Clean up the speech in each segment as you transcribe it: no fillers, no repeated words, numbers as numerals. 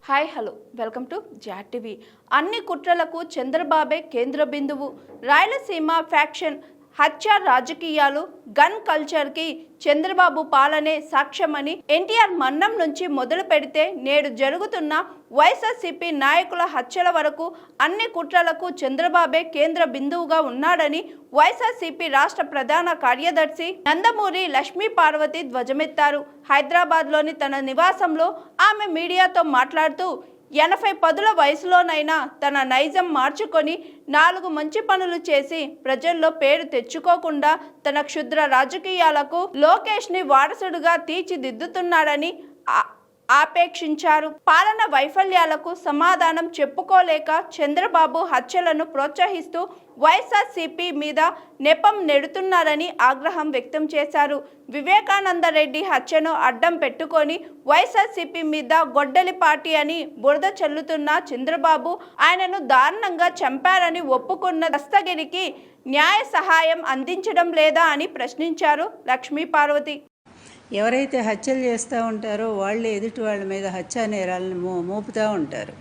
Hi hello welcome to జాట్ TV. అన్ని కుట్రలకు చంద్రబాబే కేంద్ర బిందువు. రాయలసీమ ఫ్యాక్షన్ హత్య రాజకీయాలు గన్ కల్చర్కి చంద్రబాబు పాలనే సాక్ష్యమని ఎన్టీఆర్ మన్నం నుంచి మొదలు పెడితే నేడు జరుగుతున్న వైఎస్ఆర్సీపీ నాయకుల హత్యల వరకు అన్ని కుట్రలకు చంద్రబాబే కేంద్ర బిందువుగా ఉన్నాడని వైఎస్ఆర్సీపీ రాష్ట్ర ప్రధాన కార్యదర్శి నందమూరి లక్ష్మీ పార్వతి ధ్వజమెత్తారు. హైదరాబాద్లోని తన నివాసంలో ఆమె మీడియాతో మాట్లాడుతూ 80 పదుల వయసులోనైనా తన నైజం మార్చుకొని 4 మంచి పనులు చేసి ప్రజల్లో పేరు తెచ్చుకోకుండా తన క్షుద్ర రాజకీయాలకు లోకేష్ని వారసుడుగా తీర్చిదిద్దుతున్నాడని ఆపేక్షించారు. పాలన వైఫల్యాలకు సమాధానం చెప్పుకోలేక చంద్రబాబు హత్యలను ప్రోత్సహిస్తూ వైఎస్ఆర్సీపీ మీద నెపం నెడుతున్నారని ఆగ్రహం వ్యక్తం చేశారు. వివేకానందరెడ్డి హత్యను అడ్డం పెట్టుకొని వైఎస్ఆర్సీపీ మీద గొడ్డలి పార్టీ అని బురద చల్లుతున్న చంద్రబాబు ఆయనను దారుణంగా చంపారని ఒప్పుకున్న దస్తగిరికి న్యాయ సహాయం అందించడం లేదా అని ప్రశ్నించారు లక్ష్మీ పార్వతి. ఎవరైతే హత్యలు చేస్తూ ఉంటారో వాళ్ళే ఎదుటి వాళ్ళ మీద హత్యా నేరాలను మోపుతూ ఉంటారు.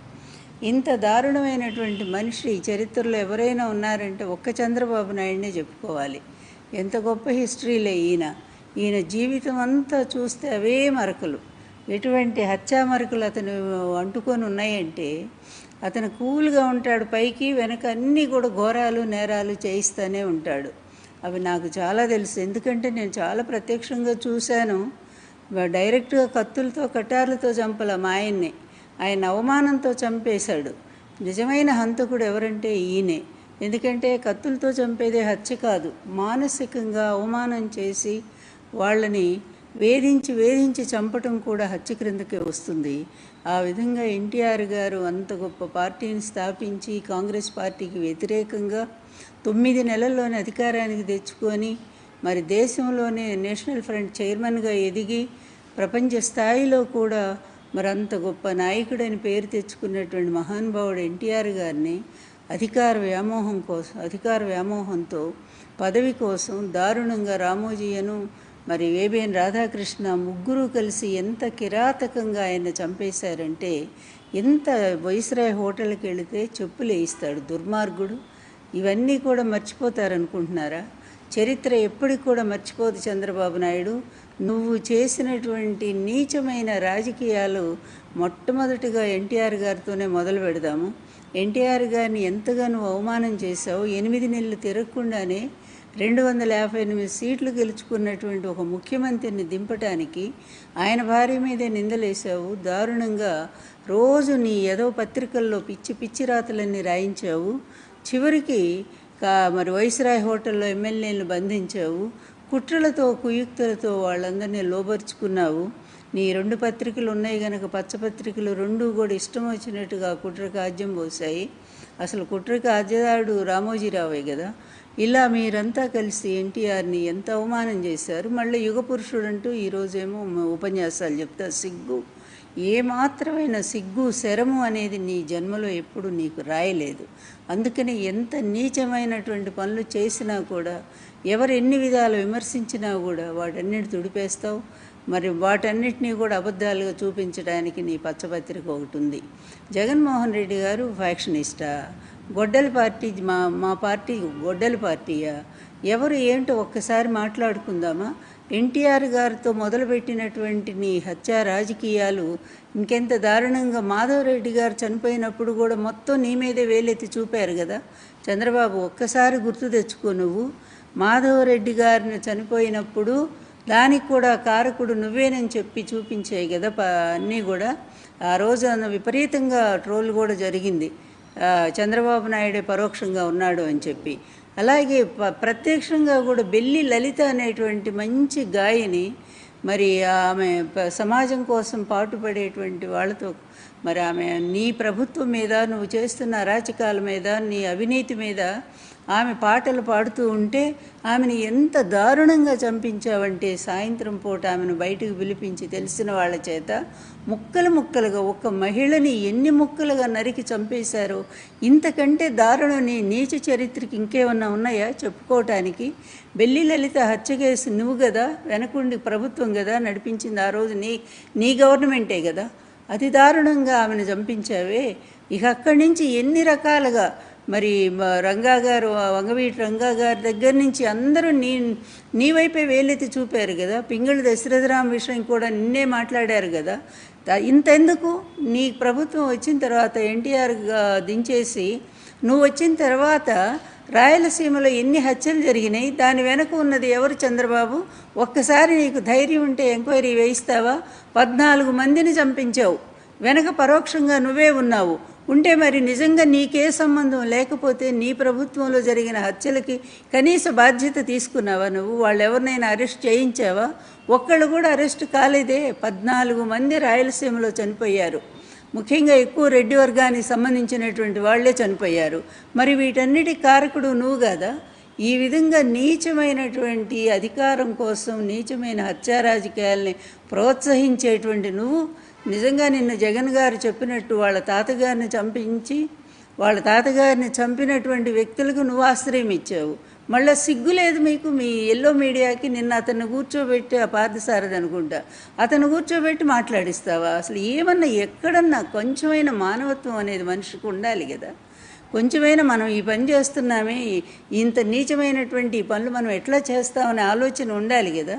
ఇంత దారుణమైనటువంటి మనిషి ఈ చరిత్రలో ఎవరైనా ఉన్నారంటే ఒక్క చంద్రబాబు నాయుడినే చెప్పుకోవాలి. ఎంత గొప్ప హిస్టరీలే ఈయన జీవితం అంతా చూస్తే అవే మరకలు, ఎటువంటి హత్యా మరకలు అతను అంటుకొని ఉన్నాయంటే అతను కూల్గా ఉంటాడు, పైకి వెనక అన్నీ కూడా ఘోరాలు నేరాలు చేయిస్తూనే ఉంటాడు. అవి నాకు చాలా తెలుసు, ఎందుకంటే నేను చాలా ప్రత్యక్షంగా చూశాను. డైరెక్ట్గా కత్తులతో కటార్లతో చంపల మా ఆయన్ని, ఆయన అవమానంతో చంపేశాడు. నిజమైన హంతకుడు ఎవరంటే ఈయనే. ఎందుకంటే కత్తులతో చంపేదే హత్య కాదు, మానసికంగా అవమానం చేసి వాళ్ళని వేధించి చంపటం కూడా హత్య క్రిందకే వస్తుంది. ఆ విధంగా ఎన్టీఆర్ గారు అంత గొప్ప పార్టీని స్థాపించి కాంగ్రెస్ పార్టీకి వ్యతిరేకంగా 9 నెలల్లోనే అధికారానికి తెచ్చుకొని మరి దేశంలోనే నేషనల్ ఫ్రంట్ చైర్మన్గా ఎదిగి ప్రపంచ స్థాయిలో కూడా మరి అంత గొప్ప నాయకుడని పేరు తెచ్చుకున్నటువంటి మహానుభావుడు ఎన్టీఆర్ గారిని అధికార వ్యామోహంతో పదవి కోసం దారుణంగా రామోజీయను మరి ఏబిఎన్ రాధాకృష్ణ ముగ్గురు కలిసి ఎంత కిరాతకంగా ఆయన చంపేశారంటే, ఎంత వైస్రాయ్ హోటల్కి వెళితే చెప్పులు వేయిస్తాడు దుర్మార్గుడు. ఇవన్నీ కూడా మర్చిపోతారనుకుంటున్నారా? చరిత్ర ఎప్పటికి కూడా మర్చిపోదు చంద్రబాబు నాయుడు. నువ్వు చేసినటువంటి నీచమైన రాజకీయాలు మొట్టమొదటిగా ఎన్టీఆర్ గారితోనే మొదలు పెడదాము. ఎన్టీఆర్ గారిని ఎంతగా నువ్వు అవమానం చేశావు. 8 నెలలు తిరగకుండానే 258 సీట్లు గెలుచుకున్నటువంటి ఒక ముఖ్యమంత్రిని దింపటానికి ఆయన భార్య మీదే నిందలేశావు. దారుణంగా రోజు నీ ఏదో పత్రికల్లో పిచ్చి రాతలన్నీ రాయించావు. చివరికి మరి వైస్రాయ్ హోటల్లో ఎమ్మెల్యేలను బంధించావు. కుట్రలతో కుయుక్తులతో వాళ్ళందరినీ లోబరుచుకున్నావు. నీ 2 పత్రికలు ఉన్నాయి కనుక పచ్చపత్రికలు 2 కూడా ఇష్టం వచ్చినట్టుగా కుట్రకు ఆజ్యం పోసాయి. అసలు కుట్రకు ఆజ్యదాడు రామోజీరావే కదా. ఇలా మీరంతా కలిసి ఎన్టీఆర్ని ఎంత అవమానం చేశారు. మళ్ళీ యుగ పురుషుడు అంటూ ఈరోజేమో ఉపన్యాసాలు చెప్తా. సిగ్గు, ఏమాత్రమైన సిగ్గు శరము అనేది నీ జన్మలో ఎప్పుడు నీకు రాయలేదు. అందుకని ఎంత నీచమైనటువంటి పనులు చేసినా కూడా, ఎవరు ఎన్ని విధాలు విమర్శించినా కూడా వాటన్నిటి తుడిపేస్తావు. మరి వాటన్నిటినీ కూడా అబద్ధాలుగా చూపించడానికి నీ పచ్చపత్రిక ఒకటి ఉంది. జగన్మోహన్ రెడ్డి గారు ఫ్యాక్షనిస్టా? గొడ్డలి పార్టీ మా పార్టీ గొడ్డలి పార్టీయా? ఎవరు ఏంటో ఒక్కసారి మాట్లాడుకుందామా? ఎన్టీఆర్ గారితో మొదలుపెట్టినటువంటి నీ హత్యా రాజకీయాలు ఇంకెంత దారుణంగా మాధవరెడ్డి గారు చనిపోయినప్పుడు కూడా మొత్తం నీ మీదే వేలెత్తి చూపారు కదా చంద్రబాబు. ఒక్కసారి గుర్తు తెచ్చుకో. నువ్వు మాధవరెడ్డి గారిని చనిపోయినప్పుడు దానికి కూడా కారకుడు నువ్వేనని చెప్పి చూపించాయి కదా అన్నీ కూడా. ఆ రోజు విపరీతంగా ట్రోల్ కూడా జరిగింది, చంద్రబాబు నాయుడే పరోక్షంగా ఉన్నాడు అని చెప్పి. అలాగే ప్రత్యక్షంగా కూడా బెల్లి లలిత అనేటువంటి మంచి గాయని, మరి ఆమె సమాజం కోసం పాటుపడేటువంటి వాళ్ళతో మరి ఆమె నీ ప్రభుత్వం మీద, నువ్వు చేస్తున్న అరాచకాల మీద, నీ అవినీతి మీద ఆమె పాటలు పాడుతూ ఉంటే ఆమెను ఎంత దారుణంగా చంపించావంటే, సాయంత్రం పూట ఆమెను బయటకు పిలిపించి తెలిసిన వాళ్ళ చేత ముక్కలుగా ఒక మహిళని ఎన్ని ముక్కలుగా నరికి చంపేశారో, ఇంతకంటే దారుణం నీ నీచ చరిత్రకి ఇంకేమన్నా ఉన్నాయా చెప్పుకోవటానికి? బెల్లి లలిత హత్య కేసు నువ్వు కదా, వెనకుండి ప్రభుత్వం కదా నడిపించింది. ఆ రోజు నీ గవర్నమెంటే కదా. అతి దారుణంగా ఆమెను చంపించావే. ఇక అక్కడి నుంచి ఎన్ని రకాలుగా మరి రంగా గారు, వంగవీటి రంగా గారి దగ్గర నుంచి అందరూ నీ వైపే వేలెత్తి చూపారు కదా. పింగళి దశరథరామ విషయం కూడా నిన్నే మాట్లాడారు కదా. ఇంతెందుకు, నీ ప్రభుత్వం వచ్చిన తర్వాత ఎన్టీఆర్ దించేసి నువ్వు వచ్చిన తర్వాత రాయలసీమలో ఎన్ని హత్యలు జరిగినాయి, దాని వెనక ఉన్నది ఎవరు చంద్రబాబు? ఒక్కసారి నీకు ధైర్యం ఉంటే ఎంక్వైరీ వేయిస్తావా? 14 మందిని చంపించావు, వెనక పరోక్షంగా నువ్వే ఉన్నావు. ఉంటే మరి నిజంగా నీకే సంబంధం లేకపోతే నీ ప్రభుత్వంలో జరిగిన హత్యలకి కనీస బాధ్యత తీసుకున్నావా నువ్వు? వాళ్ళు ఎవరినైనా అరెస్ట్ చేయించావా? ఒక్కళ్ళు కూడా అరెస్ట్ కాలేదే. 14 మంది రాయలసీమలో చనిపోయారు. ముఖ్యంగా ఎక్కువ రెడ్డి వర్గానికి సంబంధించినటువంటి వాళ్లే చనిపోయారు. మరి వీటన్నిటి కారకుడు నువ్వు కదా. ఈ విధంగా నీచమైనటువంటి అధికారం కోసం నీచమైన హత్యా రాజకీయాల్ని ప్రోత్సహించేటువంటి నువ్వు నిజంగా నిన్న జగన్ గారు చెప్పినట్టు వాళ్ళ తాతగారిని చంపినటువంటి వ్యక్తులకు నువ్వు ఆశ్రయం ఇచ్చావు. మళ్ళీ సిగ్గు లేదు మీకు, మీ ఎల్లో మీడియాకి. నిన్న అతన్ని కూర్చోబెట్టి, ఆ పార్థసారథి అనుకుంటా, అతను కూర్చోబెట్టి మాట్లాడిస్తావా? అసలు ఏమన్నా ఎక్కడన్నా కొంచెమైనా మానవత్వం అనేది మనిషికి ఉండాలి కదా. కొంచెమైనా మనం ఈ పని చేస్తున్నామే, ఇంత నీచమైనటువంటి ఈ పనులు మనం ఎట్లా చేస్తామనే ఆలోచన ఉండాలి కదా.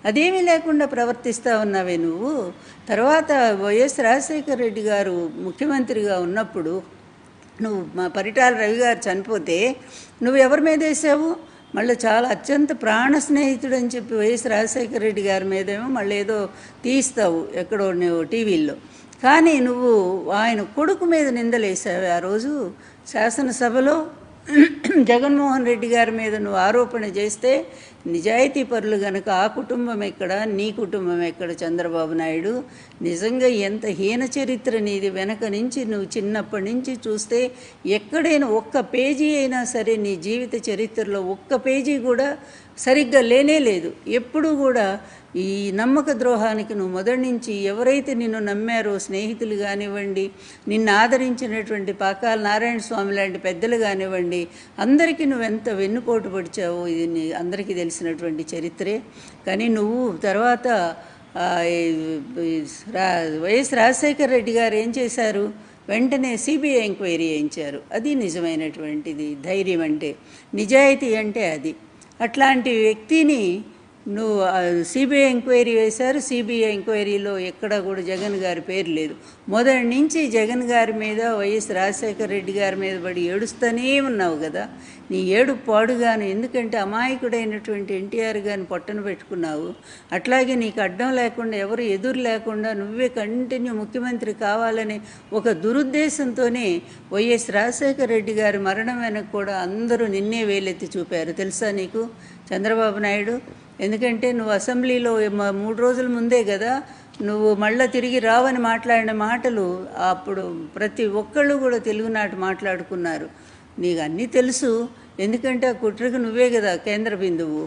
అదేమీ లేకుండా ప్రవర్తిస్తూ ఉన్నావే నువ్వు. తర్వాత వైఎస్ రాజశేఖర రెడ్డి గారు ముఖ్యమంత్రిగా ఉన్నప్పుడు నువ్వు మా పరిటాల రవి గారు చనిపోతే నువ్వు ఎవరి మీద వేసావు? మళ్ళీ చాలా అత్యంత ప్రాణ స్నేహితుడు అని చెప్పి వైఎస్ రాజశేఖర రెడ్డి గారి మీదేమో మళ్ళీ ఏదో తీస్తావు ఎక్కడో నువ్వు టీవీల్లో. కానీ నువ్వు ఆయన కొడుకు మీద నిందలేసావు ఆ రోజు శాసనసభలో. జగన్మోహన్ రెడ్డి గారి మీద నువ్వు ఆరోపణ చేస్తే నిజాయితీ పరులు కనుక ఆ కుటుంబం ఎక్కడ, నీ కుటుంబం ఎక్కడ చంద్రబాబు నాయుడు? నిజంగా ఎంత హీన చరిత్ర నీది. వెనక నుంచి నువ్వు చిన్నప్పటి నుంచి చూస్తే ఎక్కడైనా ఒక్క పేజీ అయినా సరే నీ జీవిత చరిత్రలో ఒక్క పేజీ కూడా సరిగ్గా లేనే లేదు. ఎప్పుడూ కూడా ఈ నమ్మక ద్రోహానికి నువ్వు మొదటి నుంచి ఎవరైతే నిన్ను నమ్మారో, స్నేహితులు కానివ్వండి, నిన్ను ఆదరించినటువంటి పాకాల నారాయణ స్వామి లాంటి పెద్దలు కానివ్వండి, అందరికీ నువ్వెంత వెన్నుపోటు పడిచావో ఇది అందరికీ తెలిసినటువంటి చరిత్రే. కానీ నువ్వు తర్వాత వైఎస్ రాజశేఖర రెడ్డి గారు ఏం చేశారు? వెంటనే సిబిఐ ఎంక్వైరీ చేయించారు. అది నిజమైనటువంటిది ధైర్యం అంటే, నిజాయితీ అంటే అది. అట్లాంటి వ్యక్తిని నువ్వు సిబిఐ ఎంక్వైరీ వేశారు. సిబిఐ ఎంక్వైరీలో ఎక్కడా కూడా జగన్ గారి పేరు లేదు. మొదటి నుంచి జగన్ గారి మీద, వైఎస్ రాజశేఖర రెడ్డి గారి మీద పడి ఏడుస్తూనే ఉన్నావు కదా. నీ ఏడు పాడుగాను, ఎందుకంటే అమాయకుడైనటువంటి ఎన్టీఆర్ గారిని పొట్టన పెట్టుకున్నావు. అట్లాగే నీకు అడ్డం లేకుండా, ఎవరు ఎదురు లేకుండా నువ్వే కంటిన్యూ ముఖ్యమంత్రి కావాలని ఒక దురుద్దేశంతోనే వైఎస్ రాజశేఖర రెడ్డి గారి మరణం వెనక కూడా అందరూ నిన్నే వేలెత్తి చూపారు. తెలుసా నీకు చంద్రబాబు నాయుడు? ఎందుకంటే నువ్వు అసెంబ్లీలో 3 రోజుల ముందే కదా నువ్వు మళ్ళీ తిరిగి రావని మాట్లాడిన మాటలు అప్పుడు ప్రతి ఒక్కళ్ళు కూడా తెలుగునాట మాట్లాడుకున్నారు. నీకు అన్నీ తెలుసు. ఎందుకంటే ఆ కుట్రకు నువ్వే కదా కేంద్ర బిందువు.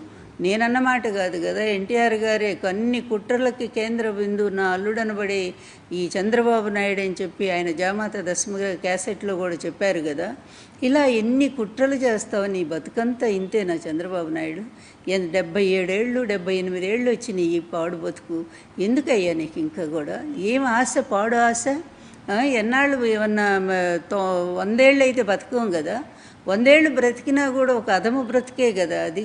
నేనన్నమాట కాదు కదా, ఎన్టీఆర్ గారే అన్ని కుట్రలకి కేంద్ర బిందువు నా అల్లుడనబడే ఈ చంద్రబాబు నాయుడు అని చెప్పి ఆయన జామాత దశమ క్యాసెట్లో కూడా చెప్పారు కదా. ఇలా ఎన్ని కుట్రలు చేస్తావు? నీ బతుకంతా ఇంతేనా చంద్రబాబు నాయుడు? 77 ఏళ్ళు 78 ఏళ్ళు వచ్చినాయి ఈ పాడు బతుకు. ఎందుకయ్యా నీకు ఇంకా కూడా ఏం ఆశ? పాడు ఆశ. ఎన్నాళ్ళు ఏమన్నా 100 ఏళ్ళు అయితే బతకం కదా. 100 ఏళ్ళు బ్రతికినా కూడా ఒక అధము బ్రతికే కదా అది.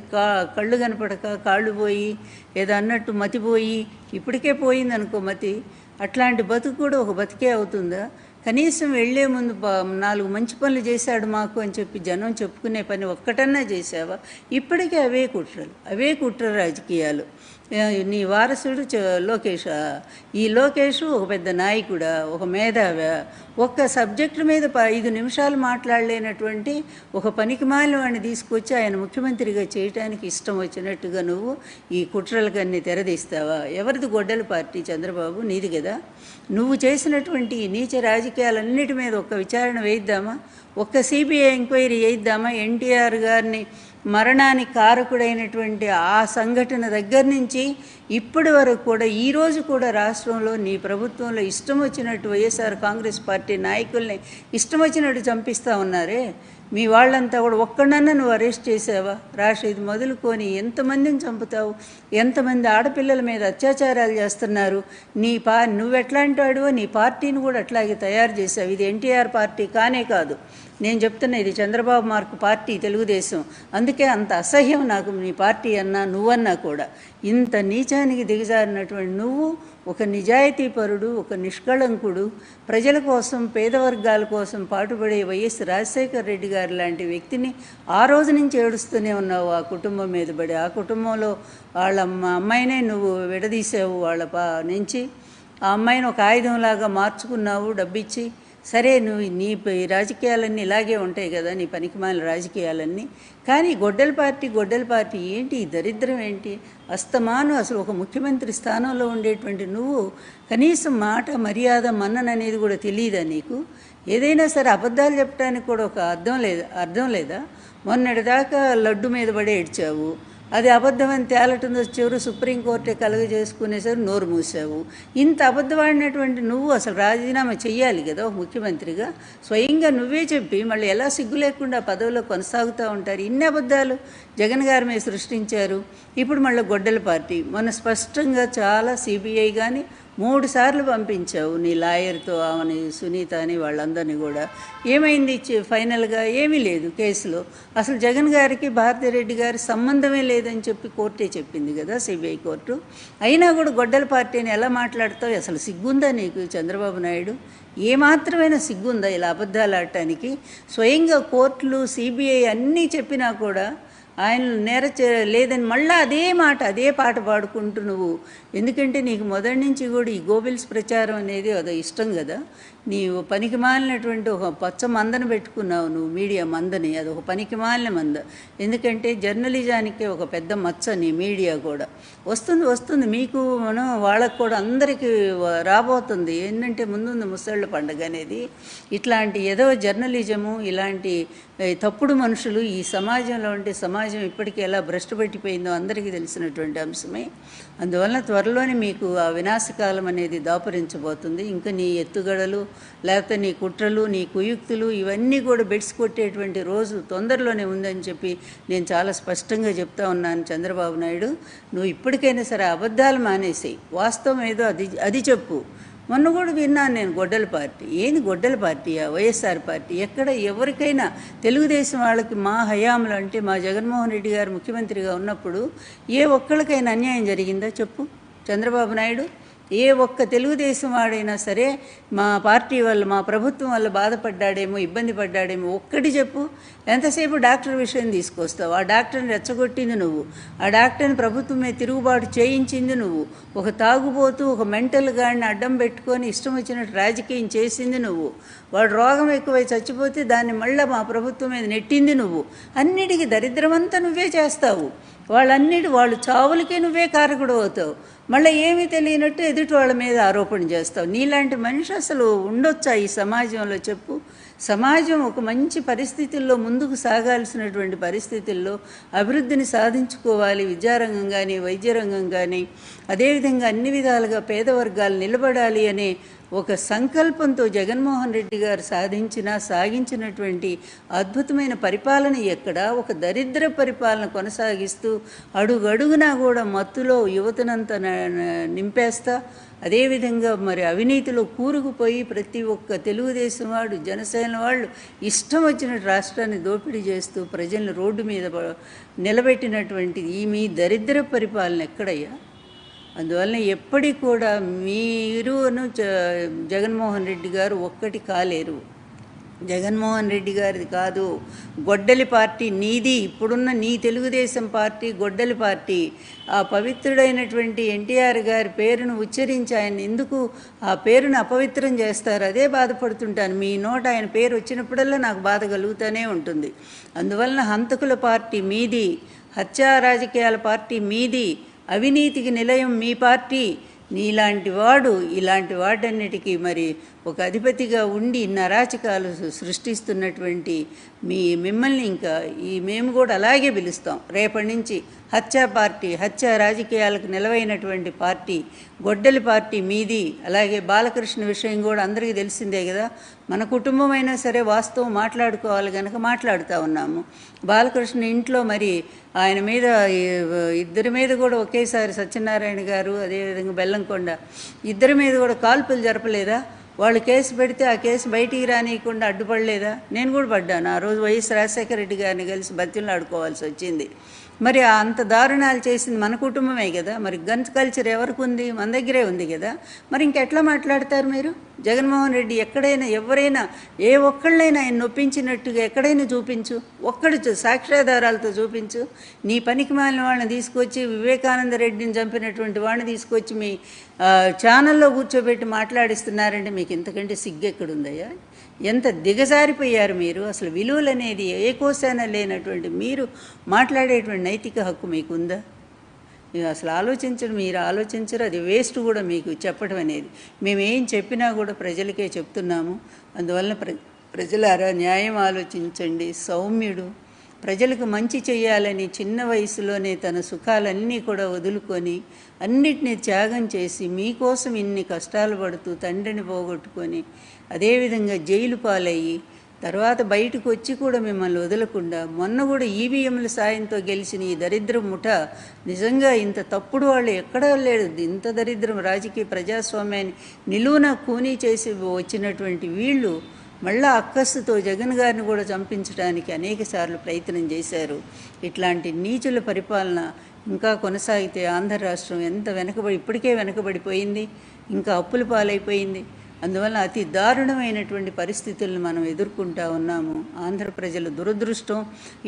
కళ్ళు కనపడక, కాళ్ళు పోయి, ఏదో అన్నట్టు మతిపోయి, ఇప్పటికే పోయింది అనుకో మతి. అట్లాంటి బతుకు కూడా ఒక బతికే అవుతుందా? కనీసం వెళ్లే ముందు 4 మంచి పనులు చేశాడు మాకు అని చెప్పి జనం చెప్పుకునే పని ఒక్కటన్నా చేసావా? ఇప్పటికే అవే కుట్ర రాజకీయాలు. నీ వారసుడు లోకేష్. ఈ లోకేష్ ఒక పెద్ద నాయకుడా, ఒక మేధావా? ఒక్క సబ్జెక్టు మీద 5 నిమిషాలు మాట్లాడలేనటువంటి ఒక పనికిమాలిన వాడిని తీసుకొచ్చి ఆయన ముఖ్యమంత్రిగా చేయడానికి ఇష్టం వచ్చినట్టుగా నువ్వు ఈ కుట్రలకన్నీ తెరదీస్తావా? ఎవరిది గొడ్డల పార్టీ చంద్రబాబు? నీది కదా. నువ్వు చేసినటువంటి నీచ రాజకీయాలన్నిటి మీద ఒక్క విచారణ వేయిద్దామా? ఒక్క సిబిఐ ఎంక్వైరీ చేయిద్దామా? ఎన్టీఆర్ గారిని మరణానికి కారకుడైనటువంటి ఆ సంఘటన దగ్గర నుంచి ఇప్పటి వరకు కూడా, ఈరోజు కూడా రాష్ట్రంలో నీ ప్రభుత్వంలో ఇష్టం వచ్చినట్టు వైఎస్ఆర్ కాంగ్రెస్ పార్టీ నాయకుల్ని ఇష్టం వచ్చినట్టు చంపిస్తూ ఉన్నారే. మీ వాళ్ళంతా కూడా ఒక్కడన్నా నువ్వు అరెస్ట్ చేసావా? రాషీద్ మొదలుకొని ఎంతమందిని చంపుతావు? ఎంతమంది ఆడపిల్లల మీద అత్యాచారాలు చేస్తున్నారు? నువ్వెట్లాంటి వాడివో నీ పార్టీని కూడా అట్లాగే తయారు చేసావు. ఇది ఎన్టీఆర్ పార్టీ కానే కాదు. నేను చెప్తున్నా, ఇది చంద్రబాబు మార్కు పార్టీ, తెలుగుదేశం. అందుకే అంత అసహ్యం నాకు నీ పార్టీ అన్నా నువ్వన్నా కూడా. ఇంత నీచానికి దిగజారినటువంటి నువ్వు ఒక నిజాయితీపరుడు, ఒక నిష్కళంకుడు, ప్రజల కోసం, పేదవర్గాల కోసం పాటుపడే వైఎస్ రాజశేఖర రెడ్డి గారు లాంటి వ్యక్తిని ఆ రోజు నుంచి ఏడుస్తూనే ఉన్నావు ఆ కుటుంబం మీద పడి. ఆ కుటుంబంలో వాళ్ళ అమ్మాయినే నువ్వు విడదీసావు వాళ్ళ నుంచి. ఆ అమ్మాయిని ఒక ఆయుధంలాగా మార్చుకున్నావు డబ్బిచ్చి. సరే, నువ్వు నీ రాజకీయాలన్నీ ఇలాగే ఉంటాయి కదా, నీ పనికిమాలిన రాజకీయాలన్నీ. కానీ గొడ్డల పార్టీ ఏంటి? ఈ దరిద్రం ఏంటి? అస్తమాను అసలు ఒక ముఖ్యమంత్రి స్థానంలో ఉండేటువంటి నువ్వు కనీసం మాట, మర్యాద, మన్నన అనేది కూడా తెలియదా నీకు? ఏదైనా సరే అబద్ధాలు చెప్పడానికి కూడా ఒక అర్థం లేదా? మొన్నటిదాకా లడ్డు మీద పడే ఏడ్చావు. అది అబద్ధమని తేలటంతో చివరి సుప్రీంకోర్టే కలుగజేసుకునేసరికి నోరు మూసావు. ఇంత అబద్ధమాడినటువంటి నువ్వు అసలు రాజీనామా చెయ్యాలి కదా ఒక ముఖ్యమంత్రిగా. స్వయంగా నువ్వే చెప్పి మళ్ళీ ఎలా సిగ్గు లేకుండా పదవిలో కొనసాగుతూ ఉంటారు? ఇన్ని అబద్ధాలు జగన్ గారి మీద సృష్టించారు. ఇప్పుడు మళ్ళీ గొడ్డల పార్టీ. మొన్న స్పష్టంగా చాలా సిబిఐ కానీ 3 సార్లు పంపించావు నీ లాయర్తో, ఆమెని, సునీత అని, వాళ్ళందరినీ కూడా. ఏమైంది ఫైనల్గా? ఏమీ లేదు కేసులో. అసలు జగన్ గారికి భారతిరెడ్డి గారి సంబంధమే లేదని చెప్పి కోర్టే చెప్పింది కదా, సిబిఐ కోర్టు. అయినా కూడా గొడ్డల పార్టీని ఎలా మాట్లాడతావు? అసలు సిగ్గుందా నీకు చంద్రబాబు నాయుడు? ఏమాత్రమైనా సిగ్గుందా ఇలా అబద్ధాలు ఆడటానికి? స్వయంగా కోర్టులు, సిబిఐ అన్నీ చెప్పినా కూడా ఆయన లేదని మళ్ళీ అదే పాట పాడుకుంటూ నువ్వు. ఎందుకంటే నీకు మొదటి నుంచి కూడా ఈ గోబెల్స్ ప్రచారం అనేది అదో ఇష్టం కదా. నీవు పనికి మాలినటువంటి ఒక పచ్చ మందను పెట్టుకున్నావు నువ్వు, మీడియా మందని. అది ఒక పనికి మాలిన మంద. ఎందుకంటే జర్నలిజానికి ఒక పెద్ద మచ్చ నీ మీడియా కూడా. వస్తుంది మీకు, వాళ్ళకు కూడా అందరికీ రాబోతుంది. ఏంటంటే ముందుంది ముసళ్ళ పండుగ అనేది. ఇట్లాంటి ఏదో జర్నలిజము, ఇలాంటి తప్పుడు మనుషులు ఈ సమాజంలో ఉంటే సమాజం ఇప్పటికీ ఎలా భ్రష్టు పెట్టిపోయిందో అందరికీ తెలిసినటువంటి అంశమే. అందువలన త్వరలోనే మీకు ఆ వినాశకాలం అనేది దాపురించబోతుంది. ఇంకా నీ ఎత్తుగడలు, లేకపోతే నీ కుట్రలు, నీ కుయుక్తులు ఇవన్నీ కూడా బెడ్స్ కొట్టేటువంటి రోజు తొందరలోనే ఉందని చెప్పి నేను చాలా స్పష్టంగా చెప్తా ఉన్నాను. చంద్రబాబు నాయుడు, నువ్వు ఇప్పటికైనా సరే అబద్ధాలు మానేసేయి, వాస్తవం ఏదో అది చెప్పు. మొన్న కూడా విన్నాను నేను గొడ్డల పార్టీ. ఏంది గొడ్డల పార్టీయా? వైఎస్ఆర్ పార్టీ. ఎక్కడ ఎవరికైనా తెలుగుదేశం వాళ్ళకి మా హయాంలో, అంటే మా జగన్మోహన్ రెడ్డి గారు ముఖ్యమంత్రిగా ఉన్నప్పుడు ఏ ఒక్కళ్ళకైనా అన్యాయం జరిగిందా చెప్పు చంద్రబాబు నాయుడు? ఏ ఒక్క తెలుగుదేశం వాడైనా సరే మా పార్టీ వల్ల, మా ప్రభుత్వం వల్ల బాధపడ్డాడేమో, ఇబ్బంది పడ్డాడేమో ఒక్కటి చెప్పు. ఎంతసేపు డాక్టర్ విషయం తీసుకొస్తావు? ఆ డాక్టర్ని రెచ్చగొట్టింది నువ్వు. ఆ డాక్టర్ని ప్రభుత్వం మీద తిరుగుబాటు చేయించింది నువ్వు. ఒక తాగుబోతూ, ఒక మెంటల్ గాడిని అడ్డం పెట్టుకొని ఇష్టం వచ్చినట్టు రాజకీయం చేసింది నువ్వు. వాడు రోగం ఎక్కువై చచ్చిపోతే దాన్ని మళ్ళీ మా ప్రభుత్వం మీద నెట్టింది నువ్వు. అన్నిటికీ దరిద్రమంతా నువ్వే చేస్తావు. వాళ్ళు చావులకే నువ్వే కారకుడు అవుతావు. మళ్ళీ ఏమీ తెలియనట్టు ఎదుటి వాళ్ళ మీద ఆరోపణ చేస్తావు. నీలాంటి మనిషి అసలు ఉండొచ్చా ఈ సమాజంలో చెప్పు? సమాజం ఒక మంచి పరిస్థితుల్లో ముందుకు సాగాల్సినటువంటి పరిస్థితుల్లో అభివృద్ధిని సాధించుకోవాలి. విద్యారంగం కానీ, వైద్య రంగం కానీ, అదేవిధంగా అన్ని విధాలుగా పేదవర్గాలు నిలబడాలి అనే ఒక సంకల్పంతో జగన్మోహన్ రెడ్డి గారు సాగించినటువంటి అద్భుతమైన పరిపాలన ఎక్కడ? ఒక దరిద్ర పరిపాలన కొనసాగిస్తూ అడుగడుగునా కూడా మత్తులో యువతనంతా నింపేస్తా, అదేవిధంగా మరి అవినీతిలో కూరుకుపోయి ప్రతి ఒక్క తెలుగుదేశం వాడు, జనసేన వాళ్ళు ఇష్టం వచ్చినట్టు రాష్ట్రాన్ని దోపిడీ చేస్తూ ప్రజల్ని రోడ్డు మీద నిలబెట్టినటువంటి ఈ మీ దరిద్ర పరిపాలన ఎక్కడయ్యా? అందువలన ఎప్పటికి కూడా మీరును జగన్మోహన్ రెడ్డి గారు ఒక్కటి కాలేరు. జగన్మోహన్ రెడ్డి గారిది కాదు, గొడ్డలి పార్టీ నీది. ఇప్పుడున్న నీ తెలుగుదేశం పార్టీ గొడ్డలి పార్టీ. ఆ పవిత్రుడైనటువంటి ఎన్టీఆర్ గారి పేరును ఉచ్చరించి ఆయన ఎందుకు ఆ పేరును అపవిత్రం చేస్తారు? అదే బాధపడుతుంటాను. మీ నోట ఆయన పేరు వచ్చినప్పుడల్లా నాకు బాధ కలుగుతూనే ఉంటుంది. అందువలన హంతకుల పార్టీ మీది, హత్యా రాజకీయాల పార్టీ మీది, అవినీతికి నిలయం మీ పార్టీ. నీలాంటి వాడు ఇలాంటి వాటన్నిటికీ మరి ఒక అధిపతిగా ఉండి అరాచకాలు సృష్టిస్తున్నటువంటి మిమ్మల్ని ఇంకా మేము కూడా అలాగే పిలుస్తాం. రేపటి నుంచి హత్యా పార్టీ, హత్య రాజకీయాలకు నిలవైనటువంటి పార్టీ, గొడ్డలి పార్టీ మీది. అలాగే బాలకృష్ణ విషయం కూడా అందరికీ తెలిసిందే కదా. మన కుటుంబం అయినా సరే వాస్తవం మాట్లాడుకోవాలి కనుక మాట్లాడుతూ ఉన్నాము. బాలకృష్ణ ఇంట్లో మరి ఆయన మీద ఇద్దరి మీద కూడా ఒకేసారి సత్యనారాయణ గారు అదేవిధంగా బెల్లంకొండ ఇద్దరి మీద కూడా కాల్పులు జరపలేదా? వాళ్ళు కేసు పెడితే ఆ కేసు బయటికి రానియకుండా అడ్డుపడలేదా? నేను కూడా పడ్డాను. ఆ రోజు వైఎస్ రాజశేఖర రెడ్డి గారిని కలిసి బతిలు ఆడుకోవాల్సి వచ్చింది. మరి అంత దారుణాలు చేసింది మన కుటుంబమే కదా. మరి గన్స్ కల్చర్ ఎవరికి ఉంది? మన దగ్గరే ఉంది కదా. మరి ఇంకెట్లా మాట్లాడతారు మీరు? జగన్మోహన్ రెడ్డి ఎక్కడైనా ఎవరైనా ఏ ఒక్కళ్ళైనా ఆయన నొప్పించినట్టుగా ఎక్కడైనా చూపించు, ఒక్కడు సాక్ష్యాధారాలతో చూపించు. నీ పనికి మాలిన వాళ్ళని తీసుకొచ్చి వివేకానంద రెడ్డిని చంపినటువంటి వాడిని తీసుకొచ్చి మీ ఛానల్లో కూర్చోబెట్టి మాట్లాడిస్తున్నారంటే మీకు ఇంతకంటే సిగ్గెక్కడుందయ్యా? ఎంత దిగజారిపోయారు మీరు. అసలు విలువలు అనేది ఏ కోసాన లేనటువంటి మీరు మాట్లాడేటువంటి నైతిక హక్కు మీకుందా? అసలు ఆలోచించడం, మీరు ఆలోచించరు. అది వేస్ట్ కూడా మీకు చెప్పడం అనేది. మేము ఏం చెప్పినా కూడా ప్రజలకే చెప్తున్నాము. అందువలన ప్రజలారా న్యాయం ఆలోచించండి. సౌమ్యుడు ప్రజలకు మంచి చేయాలని చిన్న వయసులోనే తన సుఖాలన్నీ కూడా వదులుకొని అన్నిటినీ త్యాగం చేసి మీకోసం ఇన్ని కష్టాలు పడుతూ తండ్రిని పోగొట్టుకొని అదేవిధంగా జైలు పాలయ్యి తర్వాత బయటకు వచ్చి కూడా మిమ్మల్ని వదలకుండా మొన్న కూడా ఈవీఎంల సాయంతో గెలిచిన ఈ దరిద్రం ముఠ నిజంగా ఇంత తప్పుడు వాళ్ళు ఎక్కడా లేదు. ఇంత దరిద్రం రాజకీయ ప్రజాస్వామ్యాన్ని నిలువున కూనీ చేసి వచ్చినటువంటి వీళ్ళు మళ్ళా అక్కస్సుతో జగన్ గారిని కూడా చంపించడానికి అనేక సార్లు ప్రయత్నం చేశారు. ఇట్లాంటి నీచుల పరిపాలన ఇంకా కొనసాగితే ఆంధ్ర రాష్ట్రం ఎంత ఇప్పటికే వెనకబడిపోయింది, ఇంకా అప్పుల పాలైపోయింది. అందువల్ల అతి దారుణమైనటువంటి పరిస్థితులను మనం ఎదుర్కొంటా ఉన్నాము. ఆంధ్ర ప్రజల దురదృష్టం.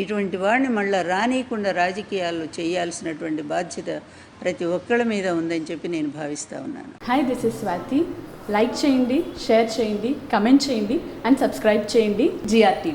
ఇటువంటి వాడిని మళ్ళీ రానియకుండా రాజకీయాల్లో చేయాల్సినటువంటి బాధ్యత ప్రతి ఒక్కళ్ళ మీద ఉందని చెప్పి నేను భావిస్తూ ఉన్నాను. Hi, this is Swathi. Like చేయండి, షేర్ చేయండి, కమెంట్ చేయండి అండ్ సబ్స్క్రైబ్ చేయండి GRTV.